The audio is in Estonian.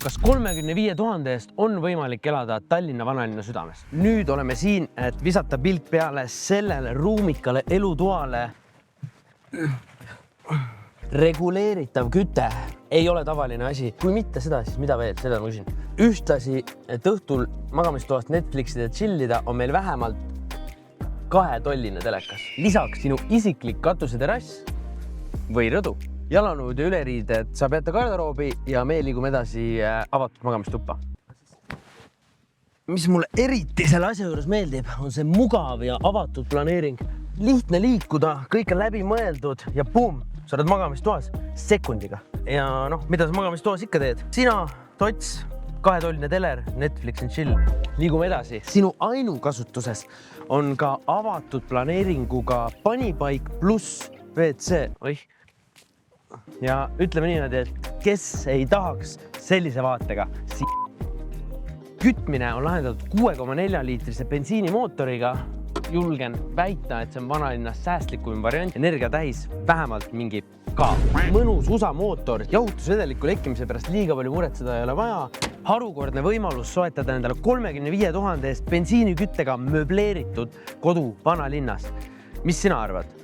kas 35 000 eest on võimalik elada Tallinna vanalinna südames? Nüüd oleme siin, et visata pilk peale sellele ruumikale elutoale. Reguleeritav küte ei ole tavaline asi. Kui mitte seda, siis mida veel? Seda ma küsin. Ühtasi, et õhtul magamistoast Netflixida ja chillida on meil vähemalt 2-tolline telekas. Lisaks sinu isiklik katuseterass või rõdu. Jalanõud ja üleriided saab jätta garderoobi ja me liigume edasi avatud magamistuppa. Mis mulle eriti selle asja juures meeldib, on see mugav ja avatud planeering. Lihtne liikuda, kõik on läbi mõeldud ja pum, sa oled magamistoas sekundiga. Ja mida sa magamistoas ikka teed? Sina, tots, 2-tolline teler, Netflix and chill. Liigume edasi. Sinu ainukasutuses on ka avatud planeeringuga panipaik pluss WC. Oih. Ja ütleme niimoodi, et kes ei tahaks sellise vaatega. Kütmine on lahendatud 6,4 liitrise bensiinimootoriga. Julgen väita, et see on vanalinnas säästlikum variant. Energia täis vähemalt mingi ka. Mõnus usamootor. Jahutusvedeliku lekkimise pärast liiga palju muretseda ei ole vaja. Harukordne võimalus soetada endale 35 000 eest bensiiniküttega möbleeritud kodu vanalinnas. Mis sina arvad?